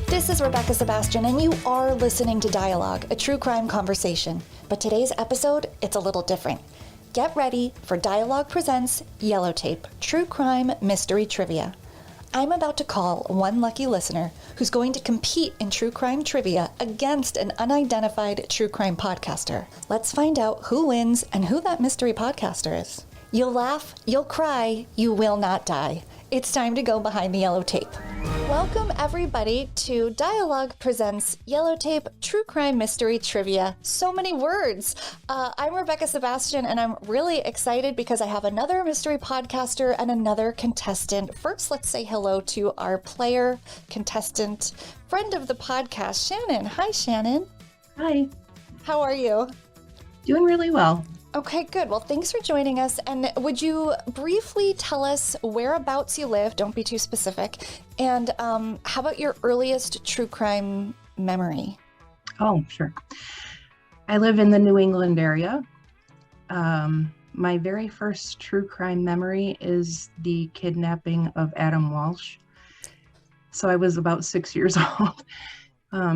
This is Rebekah Sebastian, and you are listening to Dialogue, a true crime conversation. But today's episode, it's a little different. Get ready for DIE-ALOGUE Presents Yellow Tape, True Crime Mystery Trivia. I'm about to call one lucky listener who's going to compete in true crime trivia against an unidentified true crime podcaster. Let's find out who wins and who that mystery podcaster is. You'll laugh, you'll cry, you will not die. It's time to go behind the yellow tape. Welcome everybody to DIE-ALOGUE Presents Yellow Tape True Crime Mystery Trivia. So many words. I'm Rebekah Sebastian, and I'm really excited because I have another mystery podcaster and another contestant. First, let's say hello to our player, contestant, friend of the podcast, Shannon. Hi, Shannon. Hi. How are you? Doing really well. Okay, good. Well, thanks for joining us. And would you briefly tell us whereabouts you live? Don't be too specific. And how about your earliest true crime memory? Oh, sure. I live in the New England area. My very first true crime memory is the kidnapping of Adam Walsh. So I was about 6 years old.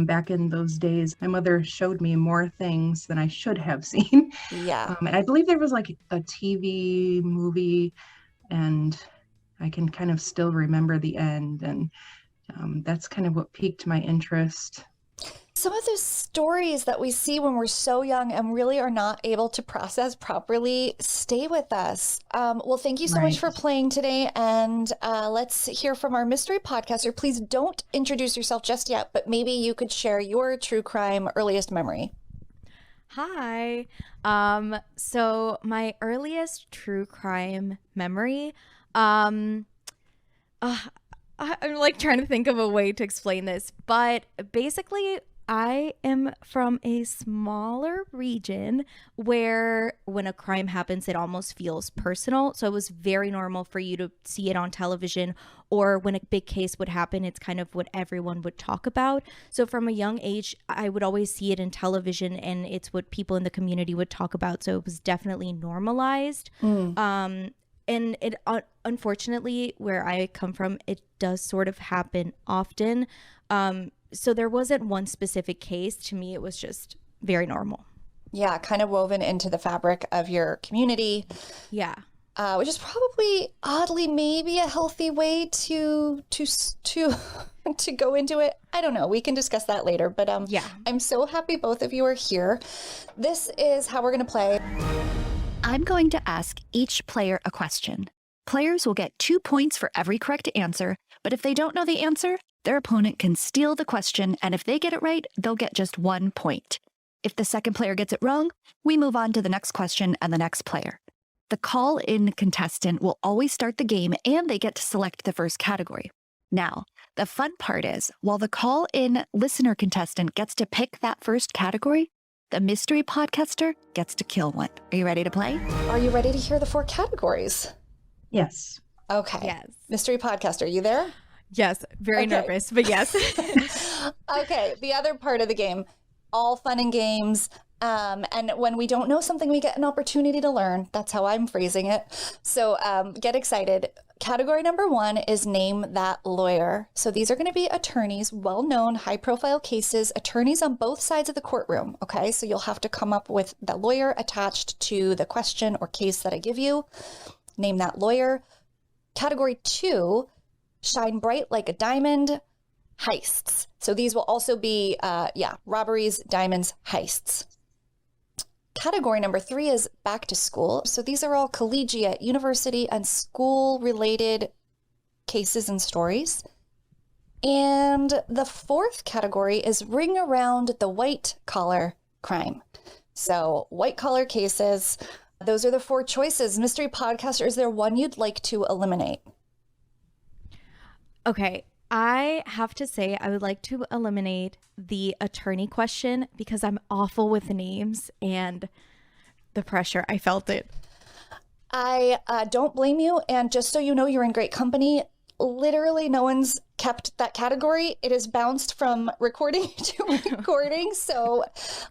Back in those days, my mother showed me more things than I should have seen. Yeah. And I believe there was like a TV movie, and I can kind of still remember the end. And that's kind of what piqued my interest. Some of those stories that we see when we're so young and really are not able to process properly stay with us. Well, thank you so much for playing today. And let's hear from our mystery podcaster. Please don't introduce yourself just yet, but maybe you could share your true crime earliest memory. Hi. So my earliest true crime memory, I'm like trying to think of a way to explain this, but basically I am from a smaller region where when a crime happens, it almost feels personal. So it was very normal for you to see it on television, or when a big case would happen, it's kind of what everyone would talk about. So from a young age, I would always see it in television, and it's what people in the community would talk about. So it was definitely normalized. And it unfortunately, where I come from, it does sort of happen often. So there wasn't one specific case. To me, it was just very normal. Yeah, kind of woven into the fabric of your community. Yeah. Which is probably oddly maybe a healthy way to to go into it. I don't know. We can discuss that later. But yeah, I'm so happy both of you are here. This is how we're going to play. I'm going to ask each player a question. Players will get 2 points for every correct answer, but if they don't know the answer, their opponent can steal the question, and if they get it right, they'll get just 1 point. If the second player gets it wrong, we move on to the next question and the next player. The call-in contestant will always start the game, and they get to select the first category. Now, the fun part is, while the call-in listener contestant gets to pick that first category, the mystery podcaster gets to kill one. Are you ready to play? Are you ready to hear the 4 categories? Yes. Okay. Yes. Mystery podcaster, you there? Yes. Very nervous, but yes. Okay. The other part of the game, all fun and games. And when we don't know something, we get an opportunity to learn. That's how I'm phrasing it. So get excited. Category number 1 is Name That Lawyer. So these are going to be attorneys, well-known, high-profile cases, attorneys on both sides of the courtroom. Okay, so you'll have to come up with the lawyer attached to the question or case that I give you. Name that lawyer. Category 2, Shine Bright Like a Diamond, heists. So these will also be, robberies, diamonds, heists. Category number 3 is back to school. So these are all collegiate, university, and school-related cases and stories. And the 4th category is ring around the white-collar crime. So white-collar cases, those are the 4 choices. Mystery podcaster, is there one you'd like to eliminate? Okay. I have to say I would like to eliminate the attorney question because I'm awful with names and the pressure. I felt it. I don't blame you. And just so you know, you're in great company. Literally no one's kept that category. It is bounced from recording to recording. So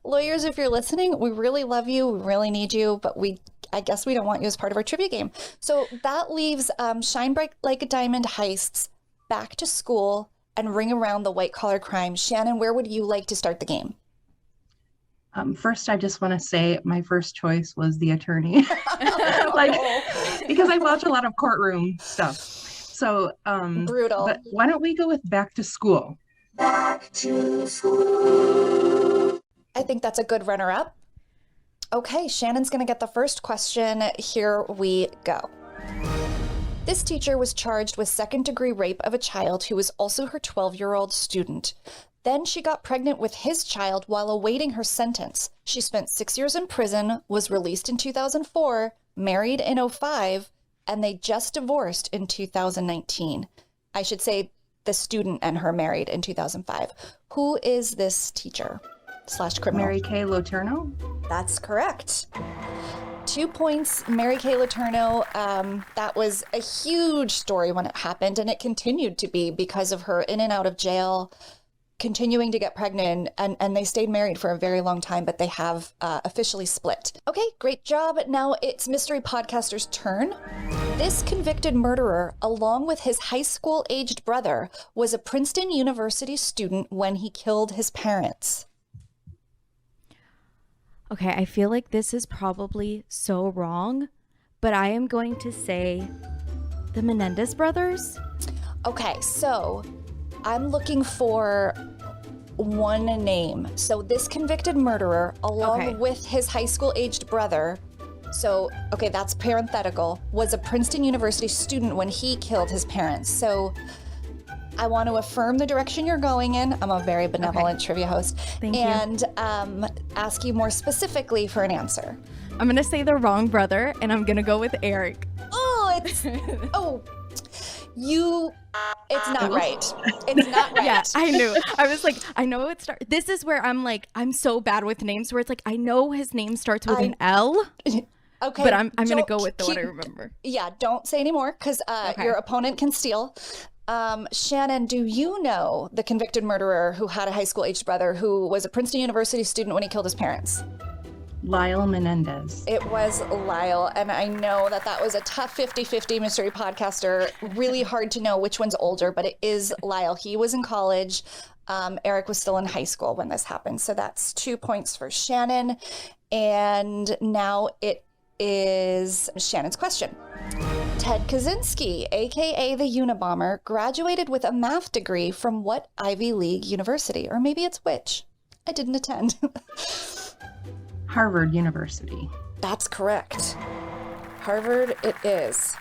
lawyers, if you're listening, we really love you. We really need you. But I guess we don't want you as part of our trivia game. So that leaves Shine Bright Like a Diamond, heists, back to school and ring around the white-collar crime. Shannon, where would you like to start the game? First, I just want to say my first choice was the attorney, because I watch a lot of courtroom stuff. So, Brutal. But why don't we go with back to school? Back to school. I think that's a good runner-up. Okay, Shannon's going to get the first question. Here we go. This teacher was charged with second-degree rape of a child who was also her 12-year-old student. Then she got pregnant with his child while awaiting her sentence. She spent 6 years in prison, was released in 2004, married in 2005, and they just divorced in 2019. I should say the student and her married in 2005. Who is this teacher / criminal? Mary Kay Letourneau? That's correct. 2 points, Mary Kay Letourneau. That was a huge story when it happened, and it continued to be because of her in and out of jail, continuing to get pregnant, and they stayed married for a very long time, but they have officially split. Okay, great job. Now it's Mystery Podcaster's turn. This convicted murderer, along with his high school-aged brother, was a Princeton University student when he killed his parents. Okay, I feel like this is probably so wrong, but I am going to say the Menendez brothers. Okay, so I'm looking for one name. So this convicted murderer, along with his high school-aged brother, so, okay, that's parenthetical, was a Princeton University student when he killed his parents. So I want to affirm the direction you're going in. I'm a very benevolent trivia host. Thank you. And ask you more specifically for an answer. I'm going to say the wrong brother, and I'm going to go with Eric. Oh, it's... It's not right. It's not right. Yeah, I knew. I was like, I know it starts. This is where I'm like, I'm so bad with names where it's like, I know his name starts with an L. Okay. But I'm going to go with the one I remember. Yeah, don't say anymore because your opponent can steal. Shannon, do you know the convicted murderer who had a high school-aged brother who was a Princeton University student when he killed his parents? Lyle Menendez. It was Lyle, and I know that was a tough 50-50 Mystery Podcaster. Really hard to know which one's older, but it is Lyle. He was in college. Eric was still in high school when this happened, so that's 2 points for Shannon. And now it is Shannon's question. Ted Kaczynski, aka the Unabomber, graduated with a math degree from what Ivy League university? Or maybe it's which? I didn't attend. Harvard University. That's correct. Harvard it is.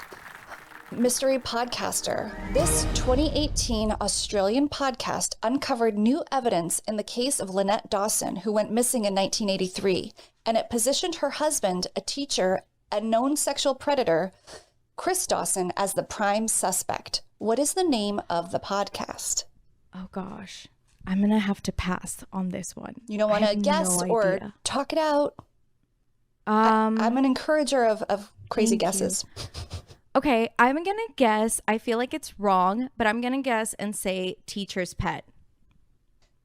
Mystery Podcaster. This 2018 Australian podcast uncovered new evidence in the case of Lynette Dawson, who went missing in 1983, and it positioned her husband, a teacher, a known sexual predator, Chris Dawson, as the prime suspect. What is the name of the podcast? Oh, gosh. I'm going to have to pass on this one. You don't want to guess or talk it out? I'm an encourager of crazy guesses. Okay, I'm going to guess. I feel like it's wrong, but I'm going to guess and say Teacher's Pet.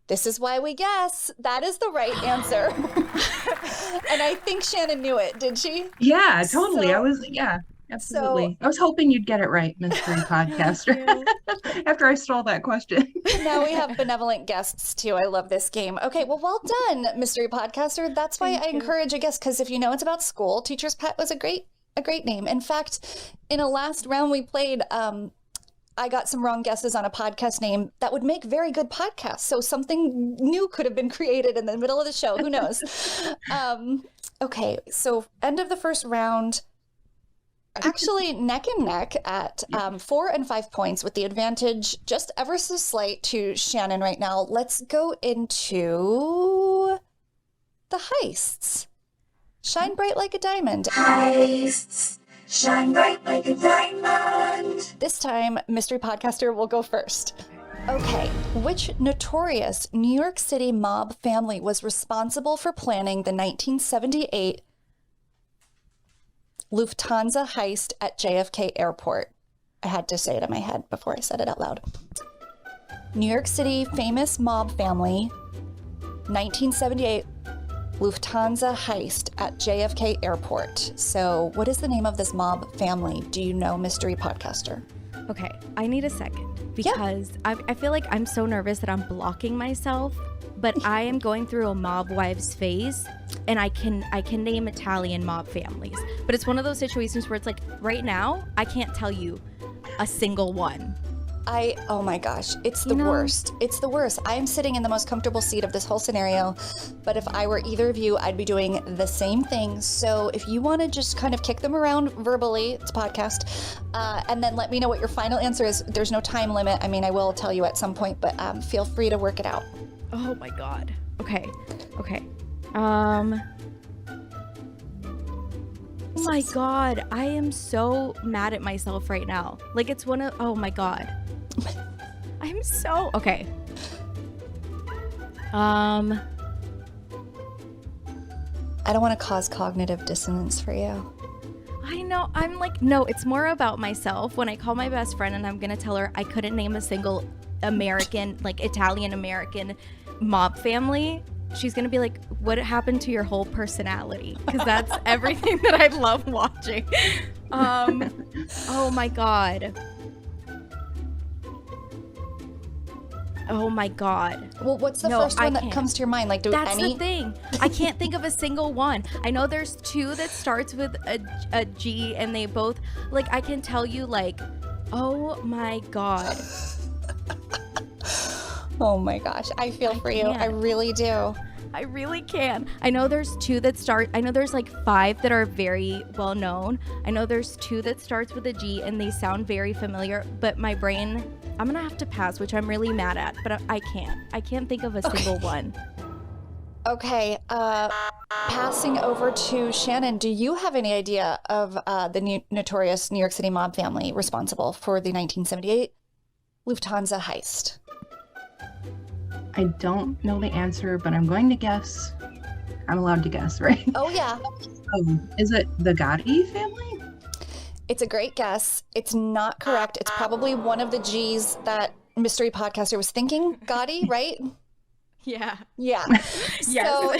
This is why we guess. That is the right answer. And I think Shannon knew it, did she? Yeah, totally. Absolutely. I was hoping you'd get it right, Mystery Podcaster. After I stole that question. Now we have benevolent guests too. I love this game. Okay, well done, Mystery Podcaster. That's why I encourage a guess, because if you know it's about school, Teacher's Pet was a great name. In fact, in a last round we played, I got some wrong guesses on a podcast name that would make very good podcasts. So something new could have been created in the middle of the show. Who knows? Okay, so end of the first round. Actually, neck and neck at 4 and 5 points, with the advantage just ever so slight to Shannon right now. Let's go into the heists. Shine bright like a diamond. Heists. Shine bright like a diamond. This time, Mystery Podcaster will go first. Okay, which notorious New York City mob family was responsible for planning the 1978 Lufthansa heist at JFK Airport? I had to say it in my head before I said it out loud. New York City famous mob family, 1978 Lufthansa heist at JFK Airport. So what is the name of this mob family? Do you know, Mystery Podcaster? Okay, I need a second. because I feel like I'm so nervous that I'm blocking myself, but I am going through a mob wives phase, and I can name Italian mob families, but it's one of those situations where it's like right now I can't tell you a single one. Oh my gosh, it's the worst. It's the worst. I'm sitting in the most comfortable seat of this whole scenario, but if I were either of you, I'd be doing the same thing. So if you want to just kind of kick them around verbally, it's a podcast, and then let me know what your final answer is. There's no time limit. I mean, I will tell you at some point, but feel free to work it out. Oh my God. Okay. Oh my God, I am so mad at myself right now. Like it's oh my God. I'm so, okay. I don't want to cause cognitive dissonance for you. I know, I'm like, no, it's more about myself. When I call my best friend and I'm going to tell her I couldn't name a single American, like Italian-American mob family, she's going to be like, what happened to your whole personality? Because that's everything that I love watching. Oh my God. Oh my God. Well, what's the first one that comes to your mind? Like, That's the thing. I can't think of a single one. I know there's two that starts with a G, and they both, like, I can tell you, like, oh my God. Oh my gosh. I feel for you. I really do. I really can. I know there's two that start, I know there's like 5 that are very well known. I know there's 2 that starts with a G and they sound very familiar, but my brain, I'm gonna have to pass, which I'm really mad at, but I can't think of a single one. Okay, passing over to Shannon, do you have any idea of the notorious New York City mob family responsible for the 1978 Lufthansa heist? I don't know the answer, but I'm going to guess. I'm allowed to guess, right? Oh, yeah. Is it the Gotti family? It's a great guess. It's not correct. It's probably one of the G's that mystery podcaster was thinking. Gotti, right? Yeah. Yeah. Yes. So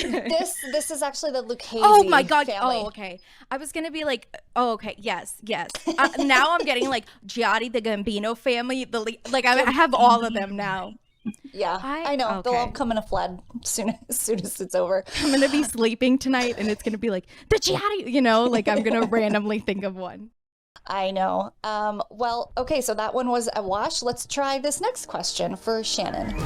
this is actually the Lucchese Oh my God. family. Oh, okay. I was going to be like, oh, okay. Yes. Now I'm getting like Giotti, the Gambino family. I have all of them now. Yeah, I know. Okay. They'll all come in a flood as soon as it's over. I'm going to be sleeping tonight and it's going to be like, the Giotti, like I'm going to randomly think of one. I know. Well, okay, so that one was a wash. Let's try this next question for Shannon.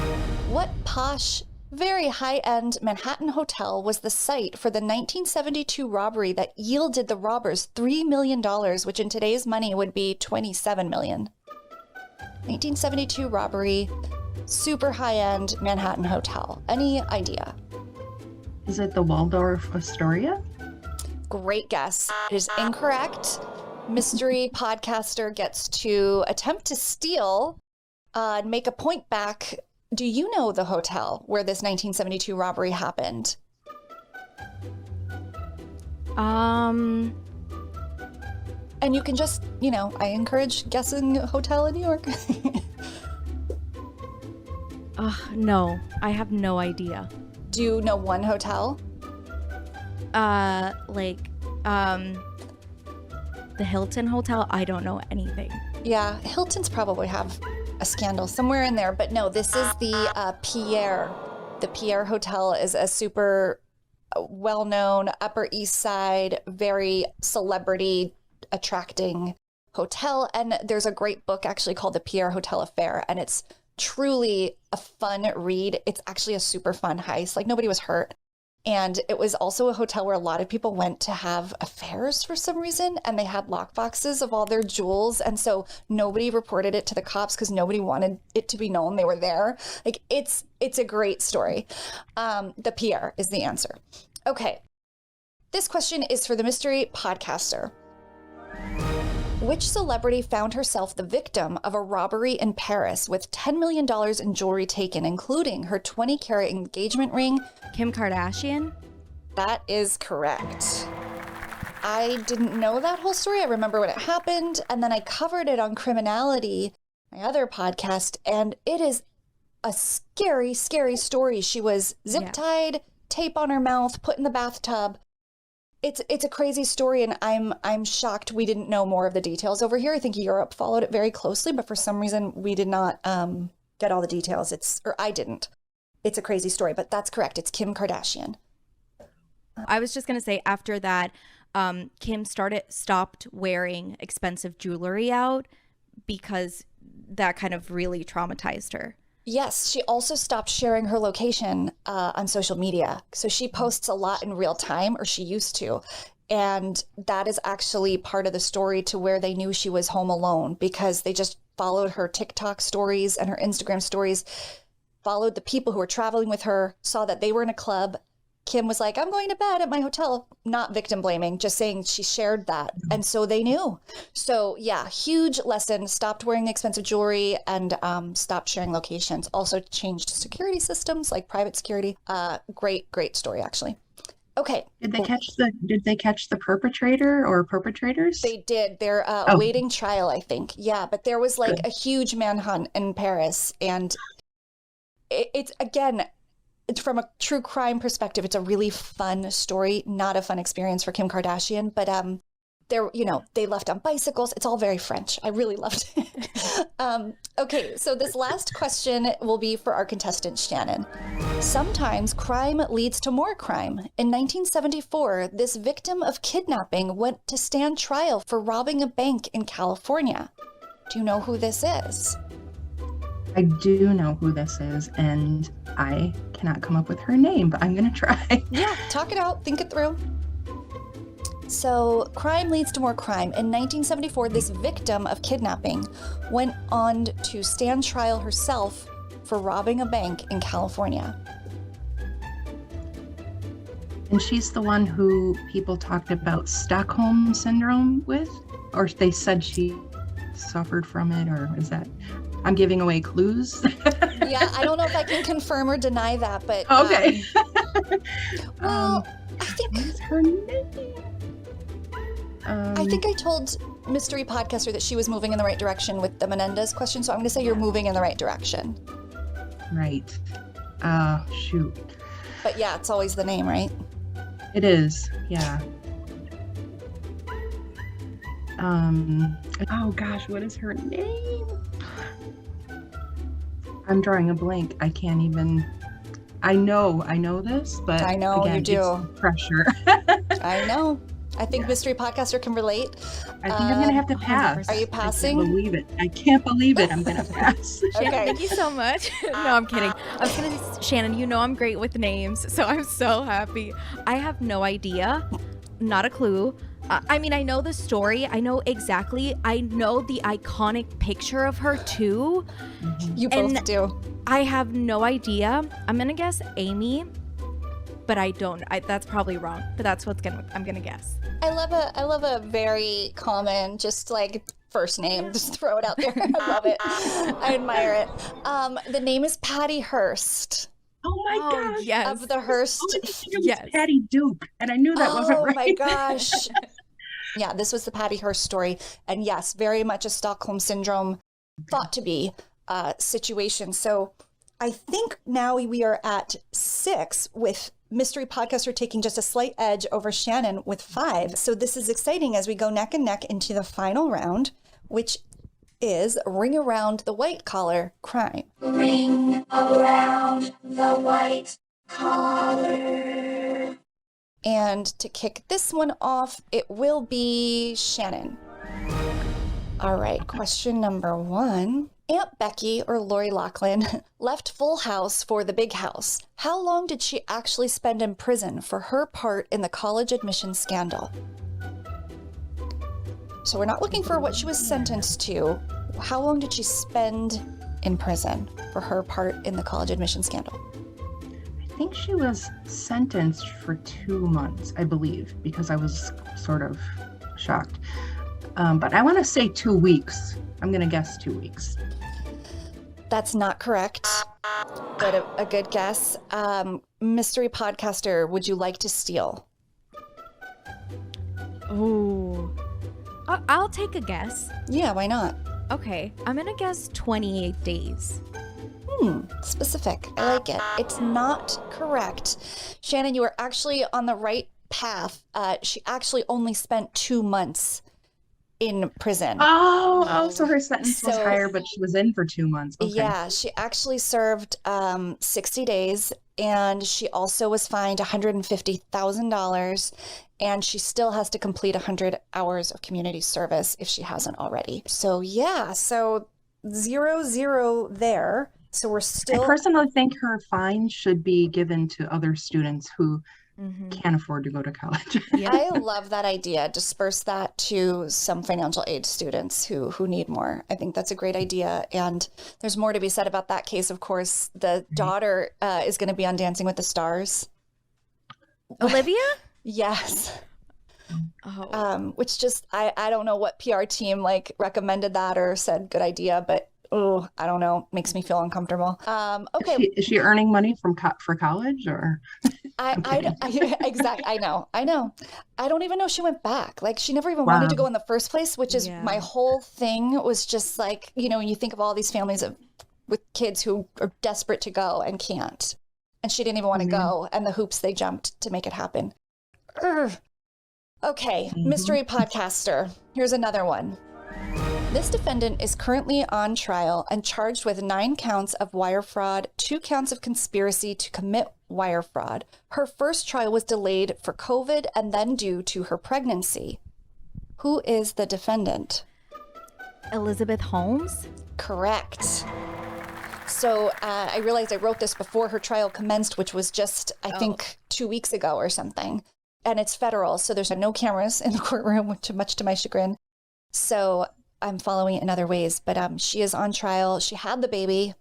What posh, very high-end Manhattan hotel was the site for the 1972 robbery that yielded the robbers $3 million, which in today's money would be $27 million? 1972 robbery, super high-end Manhattan hotel. Any idea? Is it the Waldorf Astoria? Great guess. It is incorrect. Mystery podcaster gets to attempt to steal and make a point back. Do you know the hotel where this 1972 robbery happened? And you can just, I encourage guessing hotel in New York. No, I have no idea. Do you know one hotel? The Hilton Hotel? I don't know anything. Yeah, Hiltons probably have a scandal somewhere in there, but no, this is the Pierre. The Pierre Hotel is a super well-known Upper East Side, very celebrity attracting hotel, and there's a great book actually called The Pierre Hotel Affair, and it's truly a fun read. It's actually a super fun heist. Like, nobody was hurt. And it was also a hotel where a lot of people went to have affairs for some reason, and they had lockboxes of all their jewels. And so nobody reported it to the cops because nobody wanted it to be known they were there. Like, it's a great story. The Pierre is the answer. Okay. This question is for the mystery podcaster. Which celebrity found herself the victim of a robbery in Paris with $10 million in jewelry taken, including her 20-carat engagement ring? Kim Kardashian? That is correct. I didn't know that whole story. I remember when it happened, and then I covered it on Criminality, my other podcast, and it is a scary, scary story. She was zip-tied, tape on her mouth, put in the bathtub. It's a crazy story, and I'm shocked we didn't know more of the details over here. I think Europe followed it very closely, but for some reason we did not get all the details. Or I didn't. It's a crazy story, but that's correct. It's Kim Kardashian. I was just gonna say after that, Kim stopped wearing expensive jewelry out because that kind of really traumatized her. Yes, she also stopped sharing her location on social media. So she posts a lot in real time, or she used to. And that is actually part of the story to where they knew she was home alone, because they just followed her TikTok stories and her Instagram stories, followed the people who were traveling with her, saw that they were in a club. Kim was like, I'm going to bed at my hotel, not victim blaming, just saying she shared that. And so they knew. So yeah, huge lesson. Stopped wearing expensive jewelry and stopped sharing locations. Also changed security systems like private security. Great story, actually. Okay. Did they catch the perpetrator or perpetrators? They did. They're awaiting trial, I think. Yeah, but there was like a huge manhunt in Paris. And it's again, from a true crime perspective, it's a really fun story, not a fun experience for Kim Kardashian, but they left on bicycles. It's all very French. I really loved it. Okay, so this last question will be for our contestant, Shannon. Sometimes crime leads to more crime. In 1974, this victim of kidnapping went to stand trial for robbing a bank in California. Do you know who this is? I do know who this is, and I cannot come up with her name, but I'm going to try. Yeah, talk it out, think it through. So, crime leads to more crime. In 1974, this victim of kidnapping went on to stand trial herself for robbing a bank in California. And she's the one who people talked about Stockholm Syndrome with? Or they said she suffered from it, or is that... I'm giving away clues. Yeah, I don't know if I can confirm or deny that, but... Okay. Well, I think... What's her name? I think I told Mystery Podcaster that she was moving in the right direction with the Menendez question, so I'm going to say you're moving in the right direction. Right. Shoot. But yeah, it's always the name, right? It is, yeah. Oh gosh, what is her name? I'm drawing a blank. I can't even... I know this, but I know, again, you do. It's pressure. I know. I think Mystery Podcaster can relate. I think I'm going to have to pass. Are you passing? I can't believe it. I can't believe it. I'm going to pass. Shannon, Okay. thank you so much. No, I'm kidding. I was going to say, Shannon, you know I'm great with names, so I'm so happy. I have no idea. Not a clue. I mean, I know the story. I know exactly. I know the iconic picture of her, too. You both do. I have no idea. I'm going to guess Amy, but I don't. that's probably wrong, but that's I'm going to guess. I love a very common, just like first name. Just throw it out there. I love it. I admire it. The name is Patty Hearst. Oh my gosh. Yes. Of the Hearst. Oh, I think it was Patty Duke, and I knew that wasn't right. Oh my gosh. Yeah, this was the Patty Hearst story. And yes, very much a Stockholm Syndrome thought to be situation. So I think now we are at 6 with Mystery Podcaster taking just a slight edge over Shannon with 5. So this is exciting as we go neck and neck into the final round, which is Ring Around the White Collar Crime. Ring around the white collar. And to kick this one off, it will be Shannon. All right, question number 1. Aunt Becky, or Lori Loughlin, left Full House for The Big House. How long did she actually spend in prison for her part in the college admission scandal? So we're not looking for what she was sentenced to. How long did she spend in prison for her part in the college admission scandal? I think she was sentenced for 2 months, I believe, because I was sort of shocked. But I want to say 2 weeks. I'm going to guess 2 weeks. That's not correct, but a good guess. Mystery Podcaster, would you like to steal? Ooh. I'll take a guess. Yeah, why not? Okay, I'm gonna guess 28 days. Specific. I like it. It's not correct. Shannon, you are actually on the right path, she actually only spent 2 months in prison. So her sentence was higher, but she was in for 2 months. Okay. Yeah, she actually served 60 days, and she also was fined $150,000, and she still has to complete 100 hours of community service if she hasn't already. So yeah, so 0-0 there. So we're still... I personally think her fine should be given to other students who can't afford to go to college. I love that idea. Disperse that to some financial aid students who need more. I think that's a great idea. And there's more to be said about that case, of course. The daughter is going to be on Dancing with the Stars. Olivia? Yes. Oh. Which just, I don't know what PR team like recommended that or said good idea, but I don't know. Makes me feel uncomfortable. Okay. Is she earning money for college or? Exactly. I know. I don't even know she went back. Like she never even wanted to go in the first place, which is my whole thing was just like, you think of all these families with kids who are desperate to go and can't. And she didn't even want to go and the hoops they jumped to make it happen. Okay. Mystery podcaster. Here's another one. This defendant is currently on trial and charged with 9 counts of wire fraud, 2 counts of conspiracy to commit wire fraud. Her first trial was delayed for COVID and then due to her pregnancy. Who is the defendant? Elizabeth Holmes? Correct. So I realized I wrote this before her trial commenced, which was just, I think, 2 weeks ago or something. And it's federal, so there's no cameras in the courtroom, much to my chagrin. So I'm following it in other ways, but she is on trial. She had the baby.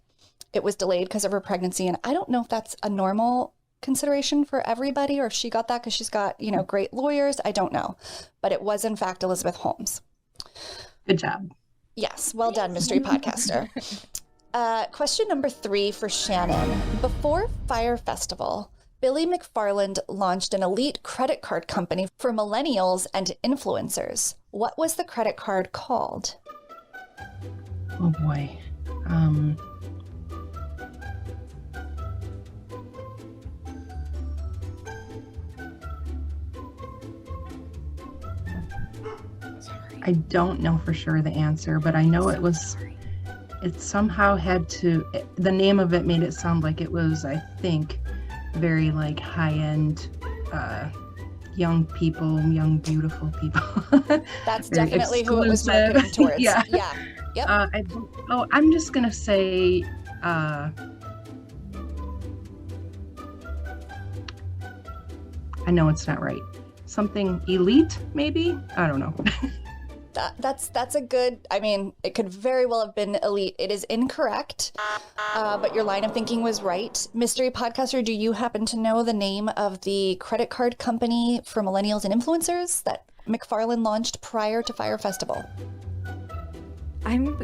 It was delayed because of her pregnancy. And I don't know if that's a normal consideration for everybody or if she got that because she's got, great lawyers. I don't know. But it was, in fact, Elizabeth Holmes. Good job. Yes. Well done, mystery podcaster. Question number 3 for Shannon. Before Fire Festival, Billy McFarland launched an elite credit card company for millennials and influencers. What was the credit card called? Oh boy. I don't know for sure the answer, but I know it somehow had to, the name of it made it sound like it was, I think, very like high-end, young people, young beautiful people. That's definitely who it was marketing towards. Yeah. Yep. I'm just gonna say I know it's not right. Something elite, maybe? I don't know. That's a good, it could very well have been elite. It is incorrect, but your line of thinking was right. Mystery podcaster, do you happen to know the name of the credit card company for millennials and influencers that McFarland launched prior to Fire Festival? I'm going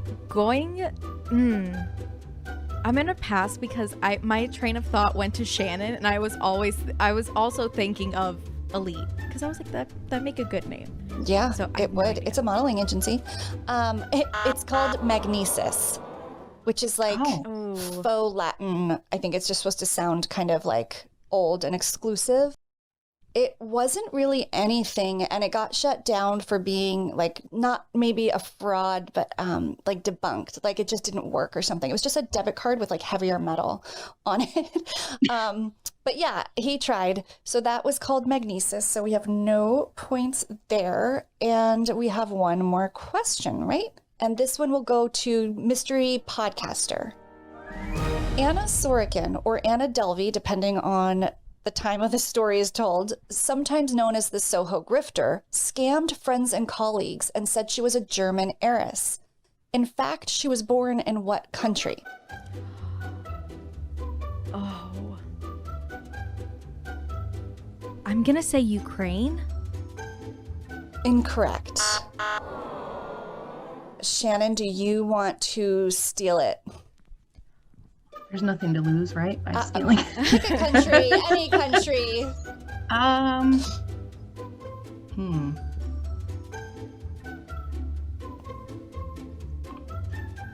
to pass because my train of thought went to Shannon, and I was also thinking of Elite because I was like that make a good name. Yeah, so it would. It's a modeling agency. It's called Magnesis, which is like faux Latin. I think it's just supposed to sound kind of like old and exclusive. It wasn't really anything, and it got shut down for being like not maybe a fraud, but like debunked. Like it just didn't work or something. It was just a debit card with like heavier metal on it. But yeah, he tried. So that was called Magnesis. So we have no points there, and we have one more question, right? And this one will go to mystery podcaster. Anna Sorokin or Anna Delvey, depending on the time of the story is told, sometimes known as the Soho grifter, scammed friends and colleagues and said she was a German heiress. In fact, she was born in what country? Oh. I'm gonna say Ukraine. Incorrect. Shannon, do you want to steal it? There's nothing to lose, right? By stealing. Pick a country, any country.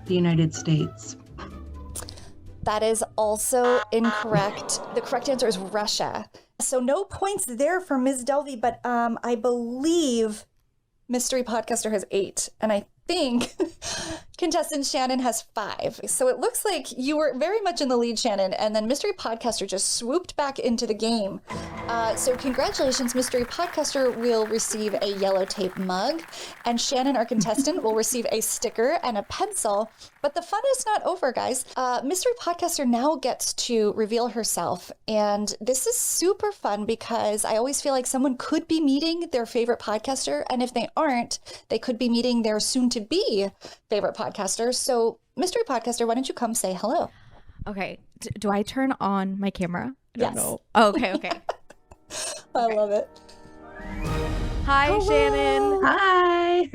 The United States. That is also incorrect. The correct answer is Russia. So no points there for Ms. Delvey, but I believe Mystery Podcaster has 8, and I think contestant Shannon has 5. So it looks like you were very much in the lead, Shannon, and then Mystery Podcaster just swooped back into the game. So congratulations, Mystery Podcaster will receive a yellow tape mug, and Shannon, our contestant, will receive a sticker and a pencil. But the fun is not over, guys. Mystery Podcaster now gets to reveal herself, and this is super fun because I always feel like someone could be meeting their favorite podcaster, and if they aren't, they could be meeting their soon-to-be favorite podcaster. So, Mystery Podcaster, why don't you come say hello? Okay. Do I turn on my camera? I don't Yes. know. Oh, okay. I love it. Hi, Hello. Shannon. Hi.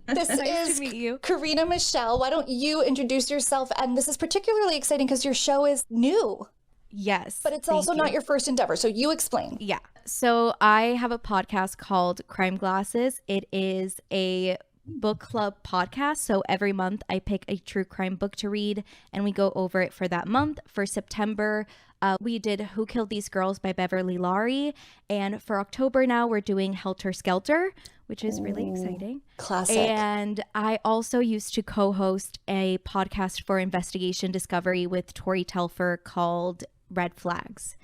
This Nice is to meet you. Karina Michelle. Why don't you introduce yourself? And this is particularly exciting because your show is new, Yes. but it's thank also you. not your first endeavor. So you explain. Yeah. So I have a podcast called Crime Glasses. It is a book club podcast. So every month I pick a true crime book to read and we go over it for that month. For September, we did Who Killed These Girls by Beverly Laurie. And for October now, we're doing Helter Skelter, which is really exciting. Classic. And I also used to co-host a podcast for investigation discovery with Tori Telfer called Red Flags.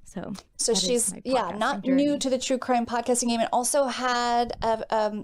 So that is she's my not podcasting journey. new to the true crime podcasting game, and also had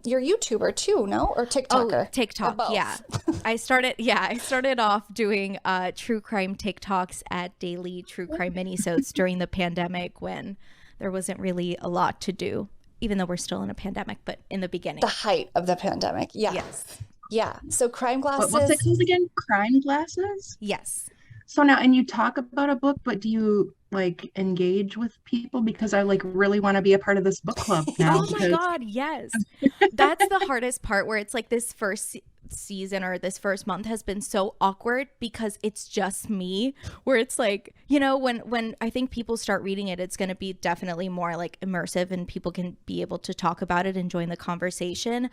your YouTuber too, no? Or TikToker? Oh, TikTok, Or both. yeah. I started off doing true crime TikToks at daily true crime minisodes during the pandemic when there wasn't really a lot to do, even though we're still in a pandemic, but in the beginning. The height of the pandemic. Yeah. Yes. Yeah. So crime glasses. What's it called again? Crime Glasses? Yes. So now, and you talk about a book, but do you like engage with people? Because I like really want to be a part of this book club now. Oh my God, yes. That's the hardest part, where it's like this first season or this first month has been so awkward because it's just me, where it's like, you know, when I think people start reading it, it's going to be definitely more like immersive and people can be able to talk about it and join the conversation.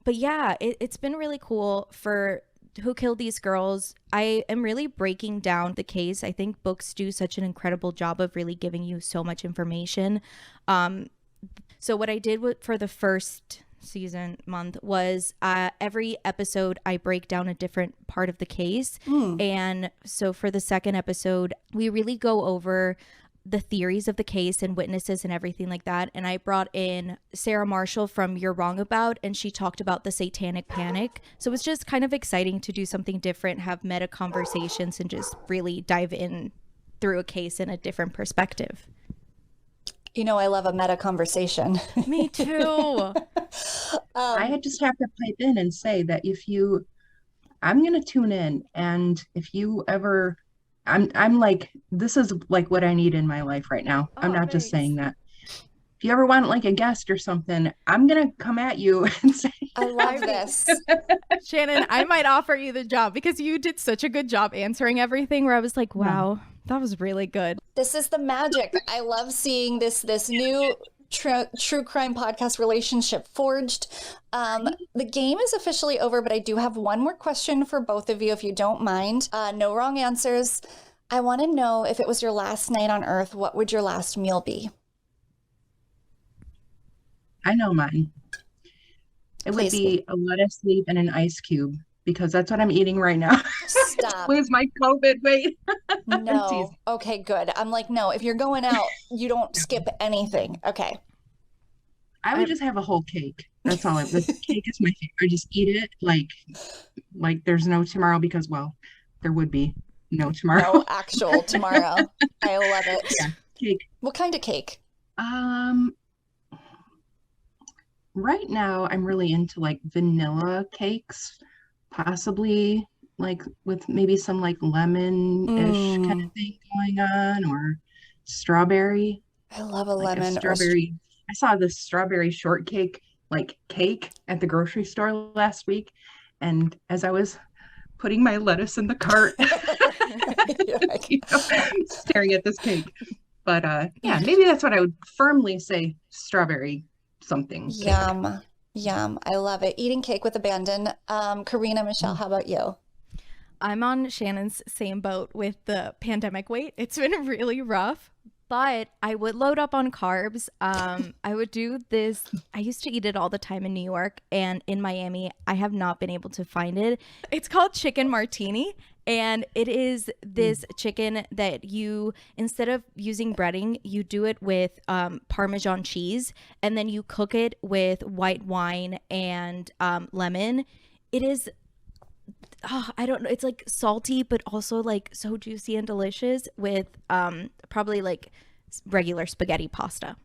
But yeah, it's been really cool for Who Killed These Girls. I am really breaking down the case. I think books do such an incredible job of really giving you so much information. So what I did for the first season month was every episode I break down a different part of the case. And so for the second episode, we really go over the theories of the case and witnesses and everything like that. And I brought in Sarah Marshall from You're Wrong About, and she talked about the satanic panic. So it's just kind of exciting to do something different, have meta conversations, and just really dive in through a case in a different perspective. You know, I love a meta conversation. Me too. I just have to pipe in and say that I'm going to tune in, and if you ever, I'm like, this is like what I need in my life right now. I'm not just saying that. If you ever want like a guest or something, I'm going to come at you and say, I love this. Shannon, I might offer you the job because you did such a good job answering everything, where I was like, wow, that was really good. This is the magic. I love seeing this new true crime podcast relationship forged. The game is officially over, but I do have one more question for both of you, if you don't mind. No wrong answers. I want to know, if it was your last night on Earth, what would your last meal be? I know mine. It would be a lettuce leaf and an ice cube, because that's what I'm eating right now. Stop. Lose my COVID weight. No. Okay, good. I'm like, no, if you're going out, you don't skip anything. Okay. I would just have a whole cake. That's all. The cake is my favorite. I just eat it like there's no tomorrow, because, well, there would be no tomorrow. No actual tomorrow. I love it. Yeah, cake. What kind of cake? Right now I'm really into like vanilla cakes, possibly like with maybe some like lemon-ish kind of thing going on, or strawberry. I love a Like lemon. strawberry. I saw this strawberry shortcake like cake at the grocery store last week, and as I was putting my lettuce in the cart, staring at this cake. But yeah, maybe that's what I would firmly say, strawberry something. Yum. Yum. I love it. Eating cake with abandon. Karina, Michelle, how about you? I'm on Shannon's same boat with the pandemic weight. It's been really rough, But I would load up on carbs. I would do this. I used to eat it all the time in New York, and in Miami, I have not been able to find it. It's called chicken martini, and it is this chicken that you, instead of using breading, you do it with Parmesan cheese, and then you cook it with white wine and lemon. It is, I don't know, it's like salty, but also like so juicy and delicious with probably like regular spaghetti pasta.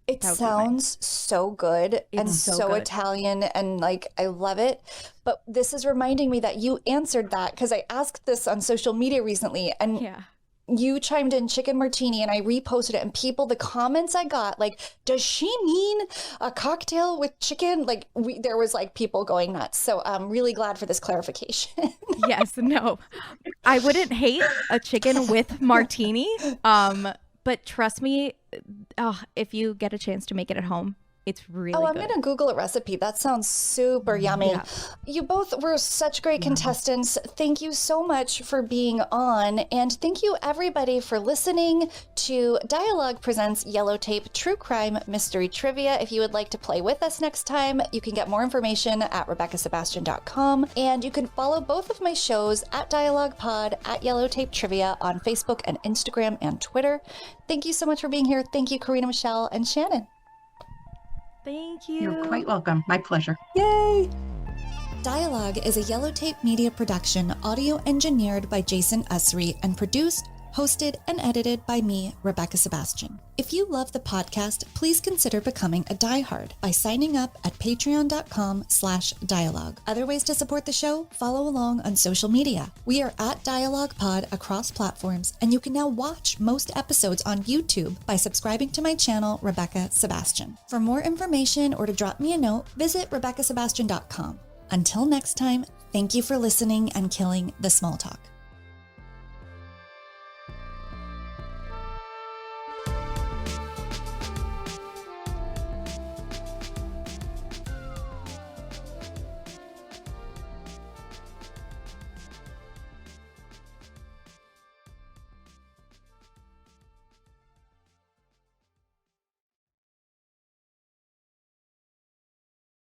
It sounds so good and so good. Italian, and like I love it. But this is reminding me that you answered that, because I asked this on social media recently, and you chimed in chicken martini, and I reposted it, and the comments I got, like, does she mean a cocktail with chicken? Like, there was like people going nuts. So I'm really glad for this clarification. Yes, no, I wouldn't hate a chicken with martini. But trust me, if you get a chance to make it at home, it's really good. I'm going to Google a recipe. That sounds super yummy. Yeah. You both were such great contestants. Thank you so much for being on. And thank you, everybody, for listening to DIE-ALOGUE Presents Yellow Tape True Crime Mystery Trivia. If you would like to play with us next time, you can get more information at RebekahSebastian.com. And you can follow both of my shows at DIE-ALOGUE Pod, at Yellow Tape Trivia on Facebook and Instagram and Twitter. Thank you so much for being here. Thank you, Karina, Michelle, and Shannon. Thank you. You're quite welcome. My pleasure. Yay! DIE-ALOGUE is a Yellow Tape Media production, audio engineered by Jason Usry and produced, hosted, and edited by me, Rebekah Sebastian. If you love the podcast, please consider becoming a diehard by signing up at patreon.com/dialogue. Other ways to support the show? Follow along on social media. We are at DIE-ALOGUE Pod across platforms, and you can now watch most episodes on YouTube by subscribing to my channel, Rebekah Sebastian. For more information or to drop me a note, visit RebekahSebastian.com. Until next time, thank you for listening and killing the small talk.